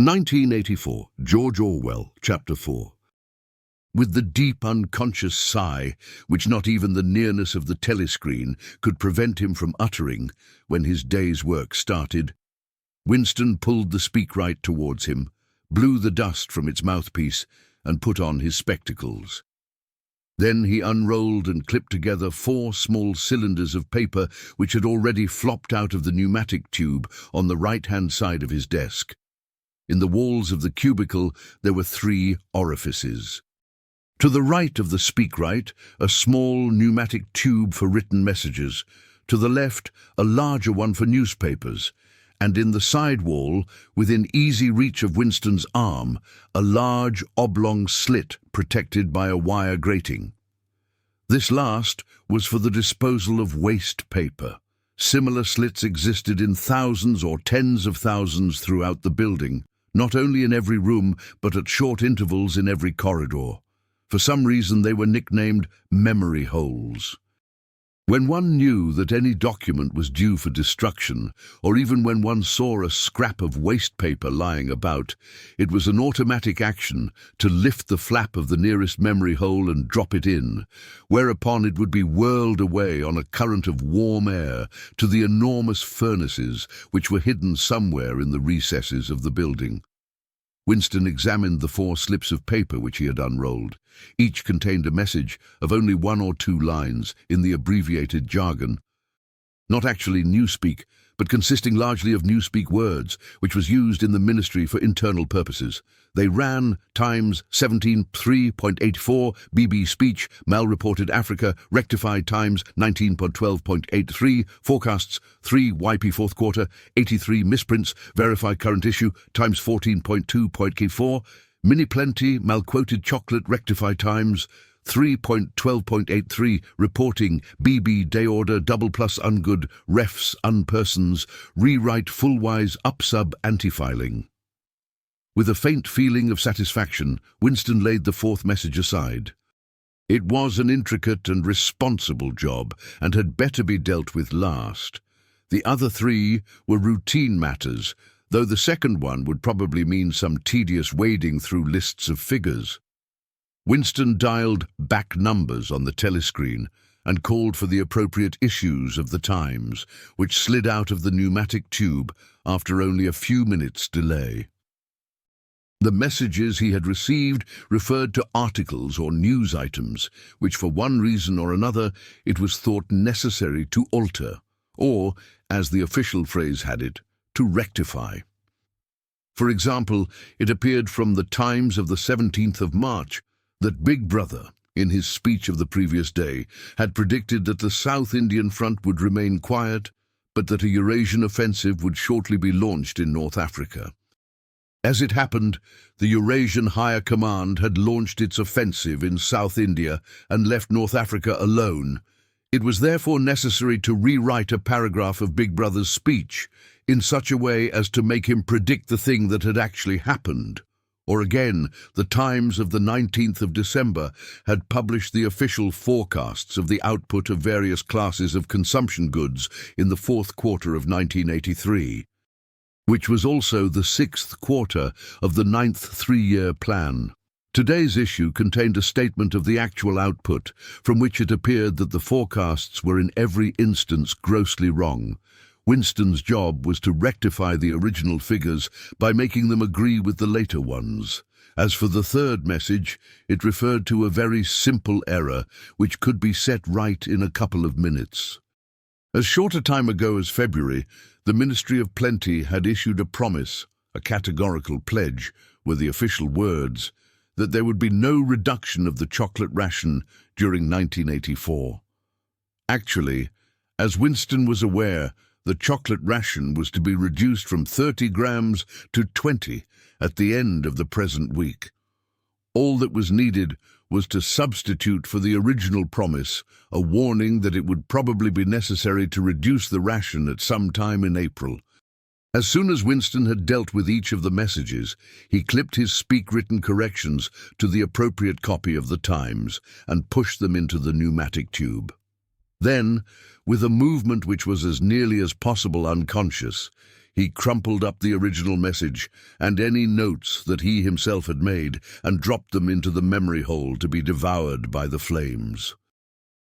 1984, George Orwell, Chapter 4. With the deep unconscious sigh, which not even the nearness of the telescreen could prevent him from uttering when his day's work started, Winston pulled the speakwrite towards him, blew the dust from its mouthpiece, and put on his spectacles. Then he unrolled and clipped together 4 small cylinders of paper which had already flopped out of the pneumatic tube on the right-hand side of his desk. In the walls of the cubicle there were 3 orifices. To the right of the speakwrite, a small pneumatic tube for written messages. To the left, a larger one for newspapers. And in the side wall, within easy reach of Winston's arm, a large oblong slit protected by a wire grating. This last was for the disposal of waste paper. Similar slits existed in thousands or tens of thousands throughout the building, not only in every room, but at short intervals in every corridor. For some reason they were nicknamed memory holes. When one knew that any document was due for destruction, or even when one saw a scrap of waste paper lying about, it was an automatic action to lift the flap of the nearest memory hole and drop it in, whereupon it would be whirled away on a current of warm air to the enormous furnaces which were hidden somewhere in the recesses of the building. Winston examined the 4 slips of paper which he had unrolled. Each contained a message of only 1 or 2 lines in the abbreviated jargon. Not actually Newspeak, but consisting largely of Newspeak words, which was used in the ministry for internal purposes. They ran: Times 17.3.84, BB Speech, Mal-reported Africa, Rectified Times 19.12.83, Forecasts 3 YP 4th quarter, 83 misprints, Verify current issue, Times 14.2.4, Mini Plenty, Mal-quoted Chocolate, Rectify Times 3.12.83, reporting BB day order double plus ungood, refs unpersons, rewrite fullwise upsub anti-filing. With a faint feeling of satisfaction, Winston laid the 4th message aside. It was an intricate and responsible job, and had better be dealt with last. The other 3 were routine matters, though the second one would probably mean some tedious wading through lists of figures. Winston dialed back numbers on the telescreen and called for the appropriate issues of the Times, which slid out of the pneumatic tube after only a few minutes' delay. The messages he had received referred to articles or news items, which for one reason or another it was thought necessary to alter, or, as the official phrase had it, to rectify. For example, it appeared from the Times of the 17th of March that Big Brother, in his speech of the previous day, had predicted that the South Indian front would remain quiet, but that a Eurasian offensive would shortly be launched in North Africa. As it happened, the Eurasian Higher Command had launched its offensive in South India and left North Africa alone. It was therefore necessary to rewrite a paragraph of Big Brother's speech in such a way as to make him predict the thing that had actually happened. Or again, the Times of the 19th of December had published the official forecasts of the output of various classes of consumption goods in the 4th quarter of 1983, which was also the 6th quarter of the 9th 3-year plan. Today's issue contained a statement of the actual output, from which it appeared that the forecasts were in every instance grossly wrong. Winston's job was to rectify the original figures by making them agree with the later ones. As for the 3rd message, it referred to a very simple error which could be set right in a couple of minutes. As short a time ago as February, the Ministry of Plenty had issued a promise, a categorical pledge, were the official words, that there would be no reduction of the chocolate ration during 1984. Actually, as Winston was aware, the chocolate ration was to be reduced from 30 grams to 20 at the end of the present week. All that was needed was to substitute for the original promise a warning that it would probably be necessary to reduce the ration at some time in April. As soon as Winston had dealt with each of the messages, he clipped his speak-written corrections to the appropriate copy of the Times and pushed them into the pneumatic tube. Then, with a movement which was as nearly as possible unconscious, He crumpled up the original message and any notes that he himself had made and dropped them into the memory hole to be devoured by the flames.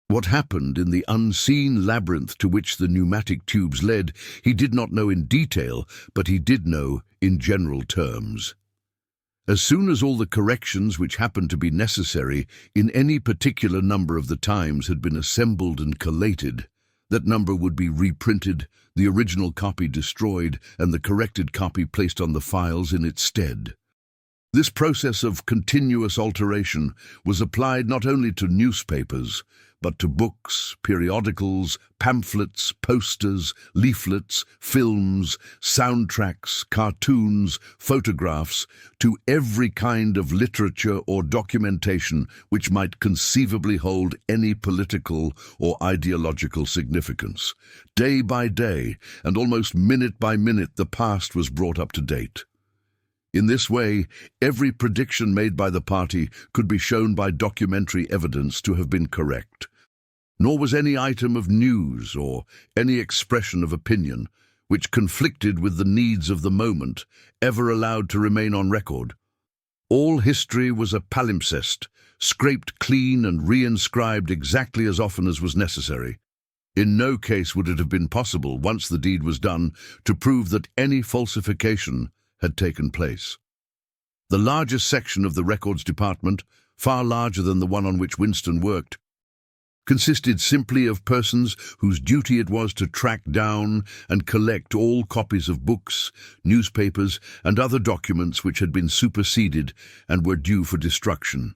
What happened in the unseen labyrinth to which the pneumatic tubes led, he did not know in detail, but he did know in general terms. As soon as all the corrections which happened to be necessary in any particular number of the times had been assembled and collated, that number would be reprinted, the original copy destroyed, and the corrected copy placed on the files in its stead. This process of continuous alteration was applied not only to newspapers, but to books, periodicals, pamphlets, posters, leaflets, films, soundtracks, cartoons, photographs, to every kind of literature or documentation which might conceivably hold any political or ideological significance. Day by day, and almost minute by minute, the past was brought up to date. In this way, every prediction made by the party could be shown by documentary evidence to have been correct. Nor was any item of news or any expression of opinion which conflicted with the needs of the moment ever allowed to remain on record. All history was a palimpsest, scraped clean and reinscribed exactly as often as was necessary. In no case would it have been possible, once the deed was done, to prove that any falsification had taken place. The largest section of the records department, far larger than the one on which Winston worked, consisted simply of persons whose duty it was to track down and collect all copies of books, newspapers, and other documents which had been superseded and were due for destruction.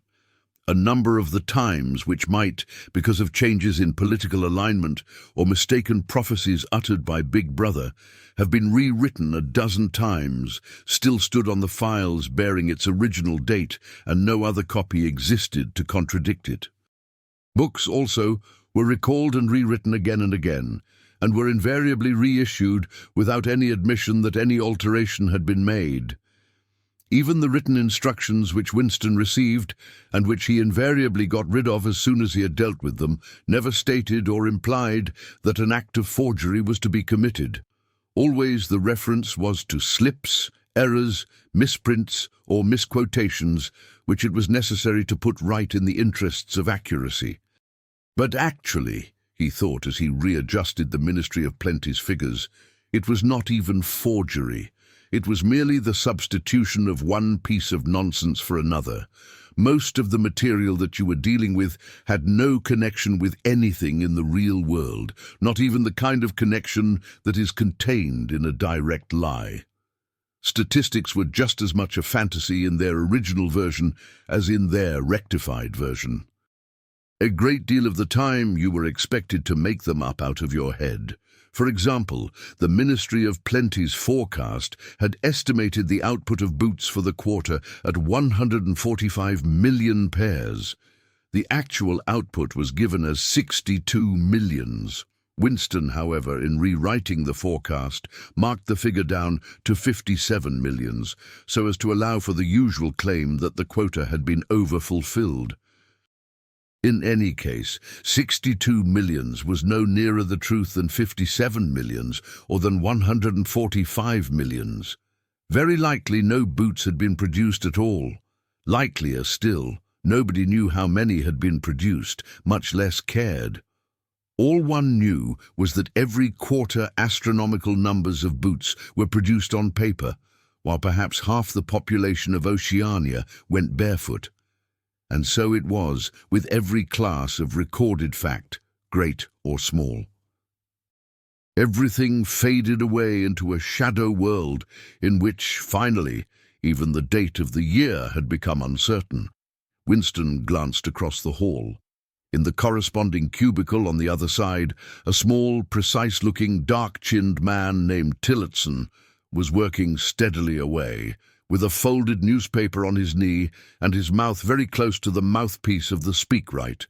A number of the times which might, because of changes in political alignment or mistaken prophecies uttered by Big Brother, have been rewritten a dozen times, still stood on the files bearing its original date, and no other copy existed to contradict it. Books also were recalled and rewritten again and again, and were invariably reissued without any admission that any alteration had been made. Even the written instructions which Winston received, and which he invariably got rid of as soon as he had dealt with them, never stated or implied that an act of forgery was to be committed. Always the reference was to slips, errors, misprints, or misquotations, which it was necessary to put right in the interests of accuracy. But actually, he thought as he readjusted the Ministry of Plenty's figures, it was not even forgery. It was merely the substitution of one piece of nonsense for another. Most of the material that you were dealing with had no connection with anything in the real world, not even the kind of connection that is contained in a direct lie. Statistics were just as much a fantasy in their original version as in their rectified version. A great deal of the time you were expected to make them up out of your head. For example, the Ministry of Plenty's forecast had estimated the output of boots for the quarter at 145 million pairs. The actual output was given as 62 millions. Winston, however, in rewriting the forecast, marked the figure down to 57 millions, so as to allow for the usual claim that the quota had been over-fulfilled. In any case, 62 millions was no nearer the truth than 57 millions, or than 145 millions. Very likely no boots had been produced at all. Likelier still, nobody knew how many had been produced, much less cared. All one knew was that every quarter astronomical numbers of boots were produced on paper, while perhaps half the population of Oceania went barefoot. And so it was with every class of recorded fact, great or small. Everything faded away into a shadow world in which, finally, even the date of the year had become uncertain. Winston glanced across the hall. In the corresponding cubicle on the other side, a small, precise-looking, dark-chinned man named Tillotson was working steadily away, with a folded newspaper on his knee and his mouth very close to the mouthpiece of the speakwrite.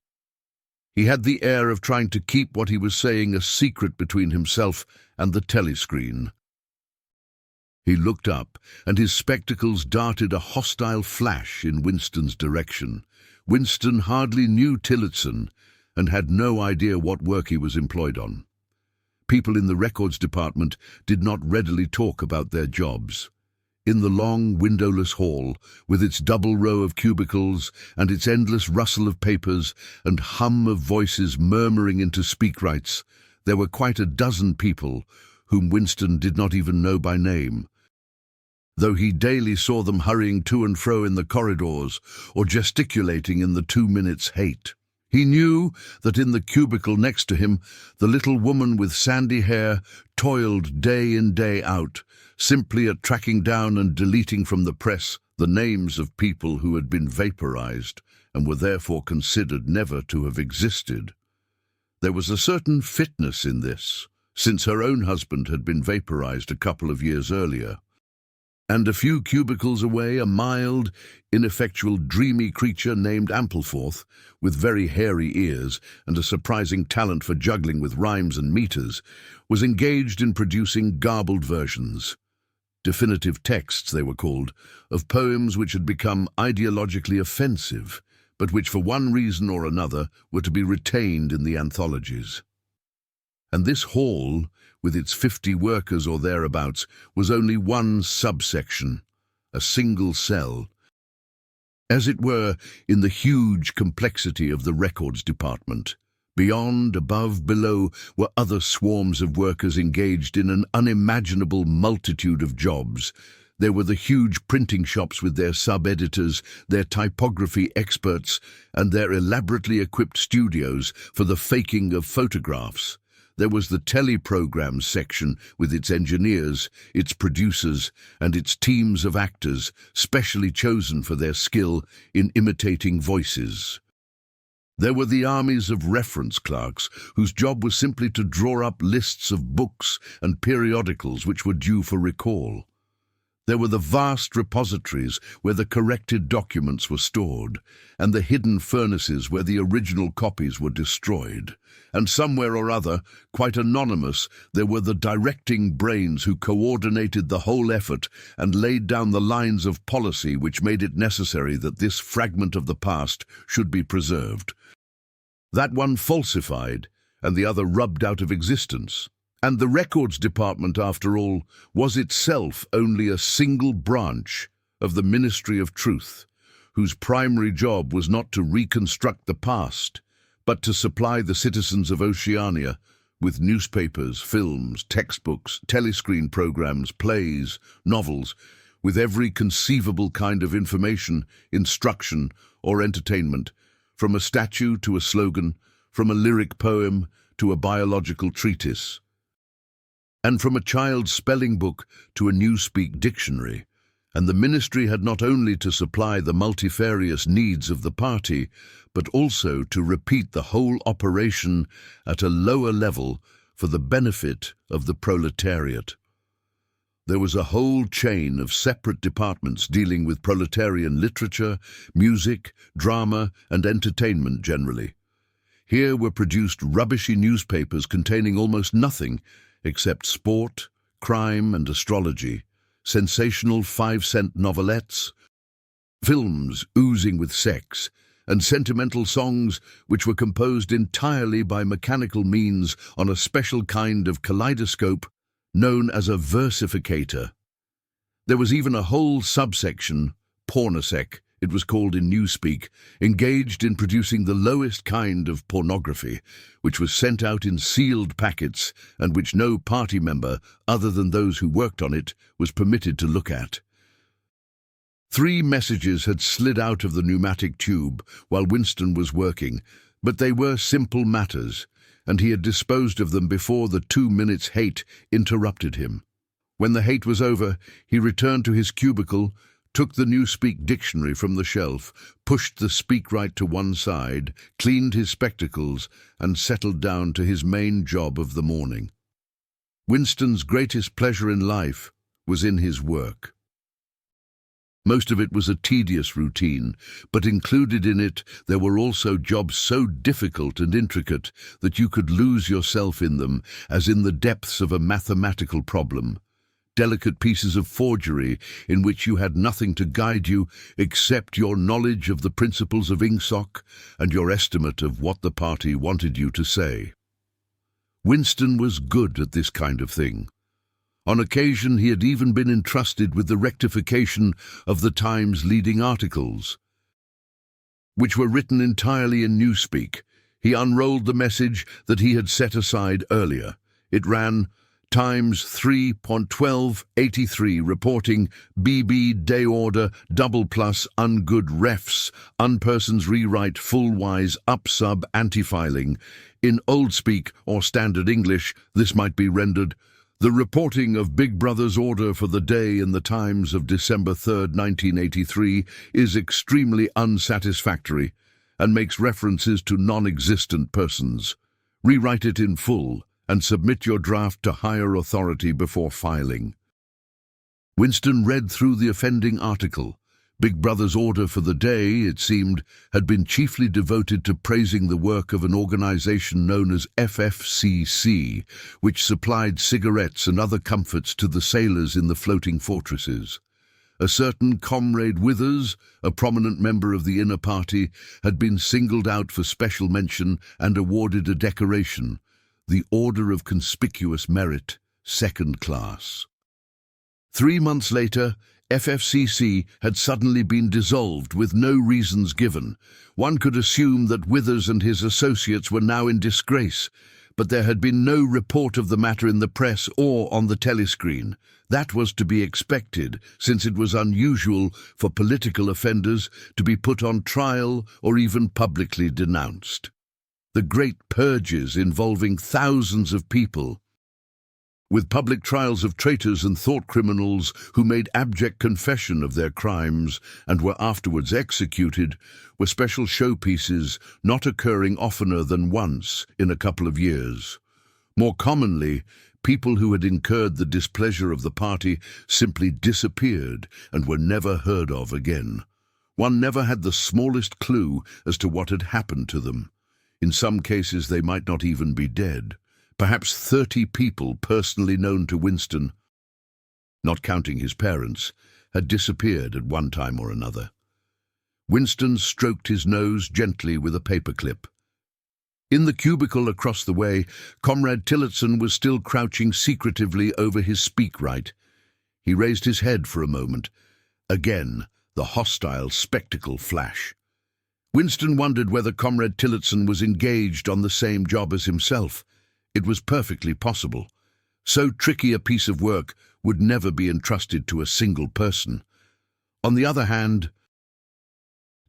He had the air of trying to keep what he was saying a secret between himself and the telescreen. He looked up, and his spectacles darted a hostile flash in Winston's direction. Winston hardly knew Tillotson, and had no idea what work he was employed on. people in the records department did not readily talk about their jobs. In the long, windowless hall, with its double row of cubicles and its endless rustle of papers and hum of voices murmuring into speakwrites, there were quite a dozen people whom Winston did not even know by name, though he daily saw them hurrying to and fro in the corridors or gesticulating in the 2 minutes hate. He knew that in the cubicle next to him, the little woman with sandy hair toiled day in, day out, simply at tracking down and deleting from the press the names of people who had been vaporized and were therefore considered never to have existed. There was a certain fitness in this, since her own husband had been vaporized a couple of years earlier. And a few cubicles away, a mild, ineffectual, dreamy creature named Ampleforth, with very hairy ears and a surprising talent for juggling with rhymes and meters, was engaged in producing garbled versions. Definitive texts, they were called, of poems which had become ideologically offensive, but which for one reason or another were to be retained in the anthologies. And this hall, with its 50 workers or thereabouts, was only one subsection, a single cell, as it were, in the huge complexity of the records department. Beyond, above, below were other swarms of workers engaged in an unimaginable multitude of jobs. There were the huge printing shops with their sub-editors, their typography experts, and their elaborately equipped studios for the faking of photographs. There was the teleprograms section with its engineers, its producers, and its teams of actors, specially chosen for their skill in imitating voices. There were the armies of reference clerks, whose job was simply to draw up lists of books and periodicals which were due for recall. There were the vast repositories where the corrected documents were stored, and the hidden furnaces where the original copies were destroyed. And somewhere or other, quite anonymous, there were the directing brains who coordinated the whole effort and laid down the lines of policy which made it necessary that this fragment of the past should be preserved. That one falsified, and the other rubbed out of existence. And the records department, after all, was itself only a single branch of the Ministry of Truth, whose primary job was not to reconstruct the past, but to supply the citizens of Oceania with newspapers, films, textbooks, telescreen programs, plays, novels, with every conceivable kind of information, instruction, or entertainment, from a statue to a slogan, from a lyric poem to a biological treatise, and from a child's spelling book to a newspeak dictionary. And the ministry had not only to supply the multifarious needs of the party, but also to repeat the whole operation at a lower level for the benefit of the proletariat. There was a whole chain of separate departments dealing with proletarian literature, music, drama, and entertainment generally. Here were produced rubbishy newspapers containing almost nothing except sport, crime, and astrology, sensational 5-cent novelettes, films oozing with sex, and sentimental songs which were composed entirely by mechanical means on a special kind of kaleidoscope known as a versificator. There was even a whole subsection, pornosec, it was called in newspeak, engaged in producing the lowest kind of pornography, which was sent out in sealed packets and which no party member, other than those who worked on it, was permitted to look at. 3 messages had slid out of the pneumatic tube while Winston was working, but they were simple matters, and he had disposed of them before the 2 minutes hate interrupted him. When the hate was over, he returned to his cubicle, took the newspeak dictionary from the shelf, pushed the speakwrite to one side, cleaned his spectacles, and settled down to his main job of the morning. Winston's greatest pleasure in life was in his work. Most of it was a tedious routine, but included in it there were also jobs so difficult and intricate that you could lose yourself in them, as in the depths of a mathematical problem. Delicate pieces of forgery in which you had nothing to guide you except your knowledge of the principles of ingsoc and your estimate of what the party wanted you to say. Winston was good at this kind of thing. On occasion, he had even been entrusted with the rectification of the Times' leading articles, which were written entirely in newspeak. He unrolled the message that he had set aside earlier. It ran, Times 3.1283 reporting BB day order double plus ungood refs unpersons rewrite full wise up sub anti-filing. In old speak or standard English, this might be rendered, the reporting of Big Brother's order for the day in the Times of December 3rd, 1983 is extremely unsatisfactory and makes references to non-existent persons. Rewrite it in full and submit your draft to higher authority before filing. Winston read through the offending article. Big Brother's order for the day, it seemed, had been chiefly devoted to praising the work of an organization known as FFCC, which supplied cigarettes and other comforts to the sailors in the floating fortresses. A certain Comrade Withers, a prominent member of the inner party, had been singled out for special mention and awarded a decoration, the Order of Conspicuous Merit, Second Class. 3 months later, FFCC had suddenly been dissolved with no reasons given. One could assume that Withers and his associates were now in disgrace, but there had been no report of the matter in the press or on the telescreen. That was to be expected, since it was unusual for political offenders to be put on trial or even publicly denounced. The great purges involving thousands of people, with public trials of traitors and thought criminals who made abject confession of their crimes and were afterwards executed, were special showpieces not occurring oftener than once in a couple of years. More commonly, people who had incurred the displeasure of the party simply disappeared and were never heard of again. One never had the smallest clue as to what had happened to them. In some cases they might not even be dead. Perhaps 30 people personally known to Winston, not counting his parents, had disappeared at one time or another. Winston stroked his nose gently with a paperclip. In the cubicle across the way, Comrade Tillotson was still crouching secretively over his speakwrite. He raised his head for a moment. Again, the hostile spectacle flash. Winston wondered whether Comrade Tillotson was engaged on the same job as himself. It was perfectly possible. So tricky a piece of work would never be entrusted to a single person. On the other hand,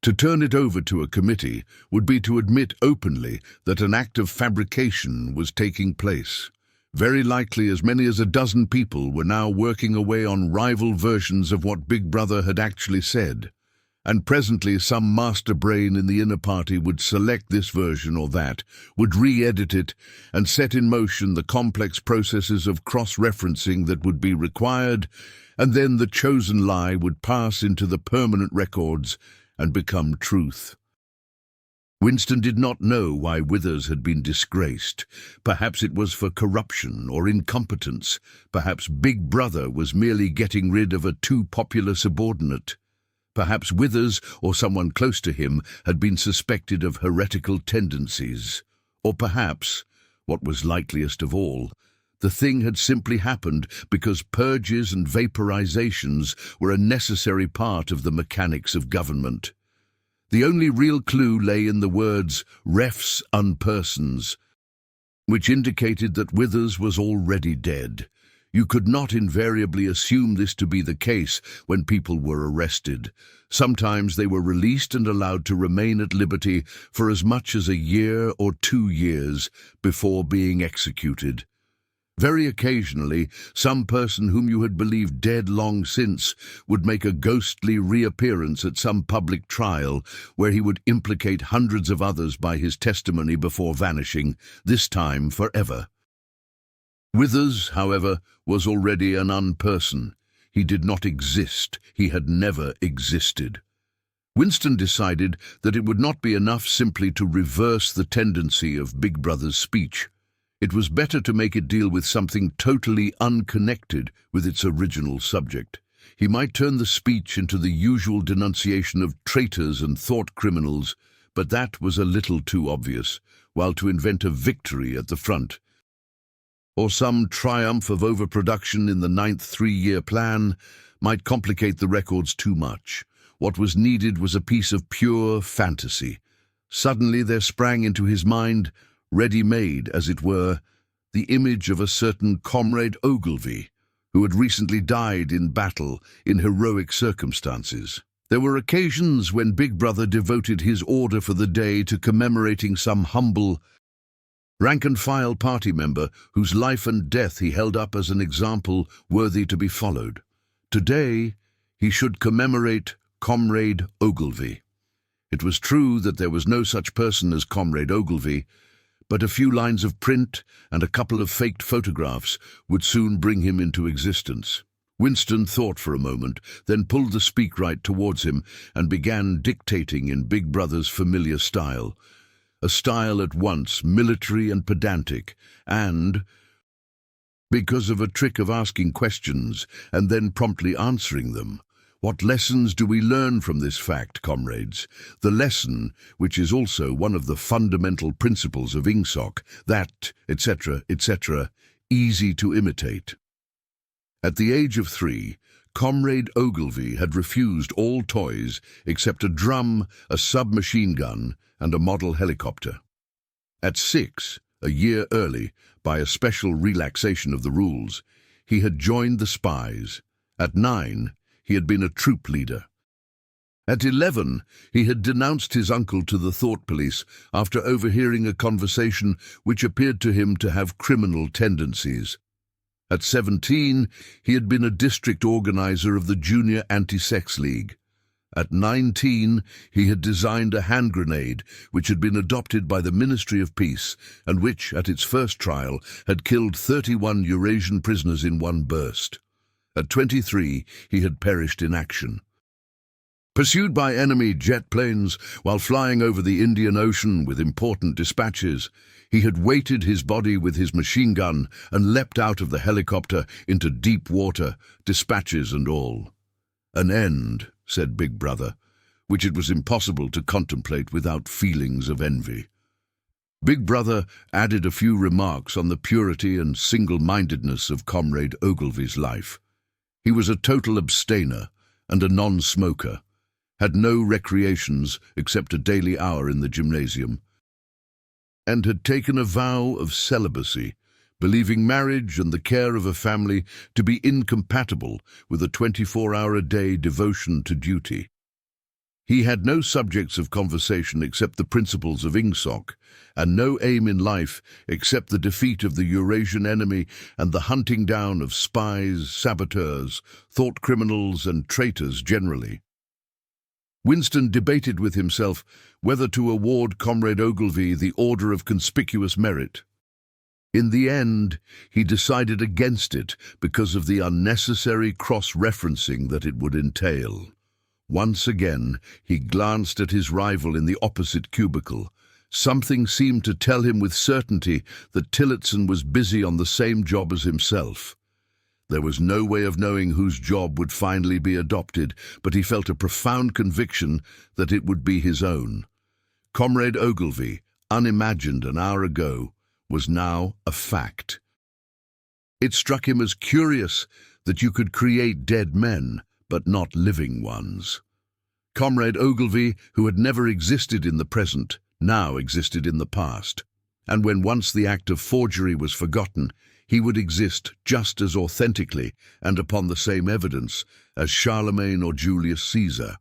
to turn it over to a committee would be to admit openly that an act of fabrication was taking place. Very likely as many as a dozen people were now working away on rival versions of what Big Brother had actually said. And presently some master brain in the inner party would select this version or that, would re-edit it, and set in motion the complex processes of cross-referencing that would be required, and then the chosen lie would pass into the permanent records and become truth. Winston did not know why Withers had been disgraced. Perhaps it was for corruption or incompetence. Perhaps Big Brother was merely getting rid of a too popular subordinate. Perhaps Withers, or someone close to him, had been suspected of heretical tendencies. Or perhaps, what was likeliest of all, the thing had simply happened because purges and vaporizations were a necessary part of the mechanics of government. The only real clue lay in the words, refs unpersons, which indicated that Withers was already dead. You could not invariably assume this to be the case when people were arrested. Sometimes they were released and allowed to remain at liberty for as much as a year or 2 years before being executed. Very occasionally, some person whom you had believed dead long since would make a ghostly reappearance at some public trial where he would implicate hundreds of others by his testimony before vanishing, this time forever. Withers, however, was already an unperson. He did not exist. He had never existed. Winston decided that it would not be enough simply to reverse the tendency of Big Brother's speech. It was better to make it deal with something totally unconnected with its original subject. He might turn the speech into the usual denunciation of traitors and thought criminals, but that was a little too obvious, while to invent a victory at the front or some triumph of overproduction in the 9th three-year plan might complicate the records too much. What was needed was a piece of pure fantasy. Suddenly there sprang into his mind, ready-made as it were, the image of a certain Comrade Ogilvy, who had recently died in battle in heroic circumstances. There were occasions when Big Brother devoted his order for the day to commemorating some humble, rank-and-file party member whose life and death he held up as an example worthy to be followed. Today, he should commemorate Comrade Ogilvy. It was true that there was no such person as Comrade Ogilvy, but a few lines of print and a couple of faked photographs would soon bring him into existence. Winston thought for a moment, then pulled the speakwrite towards him and began dictating in Big Brother's familiar style. A style at once military and pedantic, and, because of a trick of asking questions and then promptly answering them. What lessons do we learn from this fact, comrades? The lesson, which is also one of the fundamental principles of INGSOC, that, etc., easy to imitate. At the age of 3, Comrade Ogilvy had refused all toys except a drum, a submachine gun, and a model helicopter. At 6, a year early, by a special relaxation of the rules, he had joined the spies. At 9, he had been a troop leader. At 11, he had denounced his uncle to the thought police after overhearing a conversation which appeared to him to have criminal tendencies. At 17, he had been a district organizer of the Junior Anti-Sex League. At 19, he had designed a hand grenade which had been adopted by the Ministry of Peace and which, at its first trial, had killed 31 Eurasian prisoners in one burst. At 23, he had perished in action. Pursued by enemy jet planes while flying over the Indian Ocean with important dispatches, he had weighted his body with his machine gun and leapt out of the helicopter into deep water, dispatches and all. An end, said Big Brother, which it was impossible to contemplate without feelings of envy. Big Brother added a few remarks on the purity and single-mindedness of Comrade Ogilvy's life. He was a total abstainer and a non-smoker, had no recreations except a daily hour in the gymnasium, and had taken a vow of celibacy, believing marriage and the care of a family to be incompatible with a 24-hour-a-day devotion to duty. He had no subjects of conversation except the principles of INGSOC, and no aim in life except the defeat of the Eurasian enemy and the hunting down of spies, saboteurs, thought criminals and traitors generally. Winston debated with himself whether to award Comrade Ogilvy the Order of Conspicuous Merit. In the end, he decided against it because of the unnecessary cross-referencing that it would entail. Once again, he glanced at his rival in the opposite cubicle. Something seemed to tell him with certainty that Tillotson was busy on the same job as himself. There was no way of knowing whose job would finally be adopted, but he felt a profound conviction that it would be his own. Comrade Ogilvy, unimagined an hour ago, was now a fact. It struck him as curious that you could create dead men, but not living ones. Comrade Ogilvy, who had never existed in the present, now existed in the past, and when once the act of forgery was forgotten, he would exist just as authentically and upon the same evidence as Charlemagne or Julius Caesar.